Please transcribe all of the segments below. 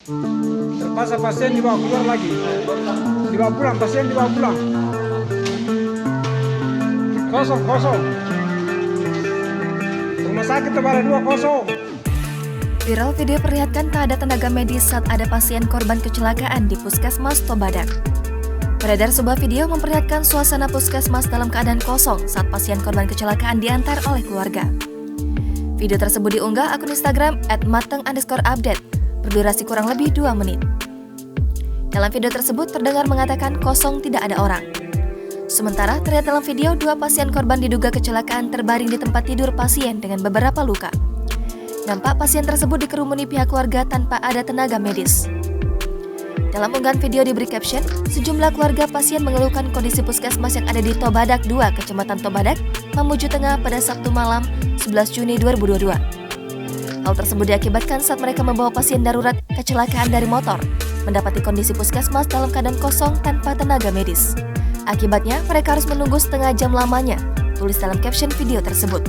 Terpaksa pasien dibawa keluar lagi. Dibawa pulang, pasien dibawa pulang. Kosong, kosong. Rumah sakit Tobada 2 kosong. Viral video perlihatkan tak ada tenaga medis saat ada pasien korban kecelakaan di Puskesmas Tobadak. Beredar sebuah video memperlihatkan suasana puskesmas dalam keadaan kosong saat pasien korban kecelakaan diantar oleh keluarga. Video tersebut diunggah akun Instagram @mateng_update berdurasi kurang lebih 2 menit. Dalam video tersebut terdengar mengatakan kosong tidak ada orang. Sementara terlihat dalam video 2 pasien korban diduga kecelakaan terbaring di tempat tidur pasien dengan beberapa luka. Nampak pasien tersebut dikerumuni pihak keluarga tanpa ada tenaga medis. Dalam unggahan video diberi caption, sejumlah keluarga pasien mengeluhkan kondisi puskesmas yang ada di Tobadak 2, Kecamatan Tobadak, Mamuju Tengah pada Sabtu malam 11 Juni 2022. Hal tersebut diakibatkan saat mereka membawa pasien darurat kecelakaan dari motor, mendapati kondisi puskesmas dalam keadaan kosong tanpa tenaga medis. Akibatnya, mereka harus menunggu setengah jam lamanya, tulis dalam caption video tersebut.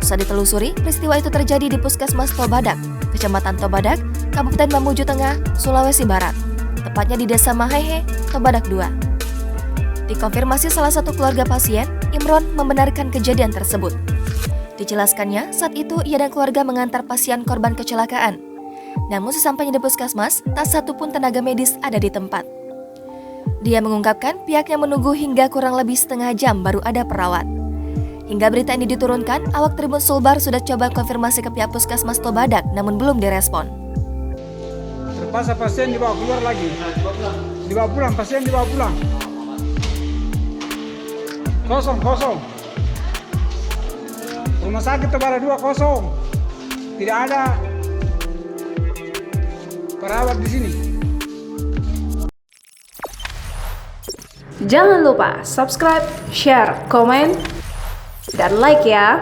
Saat ditelusuri, peristiwa itu terjadi di Puskesmas Tobadak, Kecamatan Tobadak, Kabupaten Mamuju Tengah, Sulawesi Barat. Tepatnya di Desa Mahehe, Tobadak 2. Dikonfirmasi salah satu keluarga pasien, Imron membenarkan kejadian tersebut. Dijelaskannya, saat itu ia dan keluarga mengantar pasien korban kecelakaan. Namun sesampainya di puskesmas, tak satu pun tenaga medis ada di tempat. Dia mengungkapkan pihaknya menunggu hingga kurang lebih setengah jam baru ada perawat. Hingga berita ini diturunkan, awak Tribun Sulbar sudah coba konfirmasi ke pihak Puskesmas Tobadak, namun belum direspon. Terpaksa pasien dibawa keluar lagi. Dibawa pulang, pasien dibawa pulang. Kosong, kosong. Rumah sakit Tobada 2 kosong. Tidak ada perawat di sini. Jangan lupa subscribe, share, komen, dan like ya.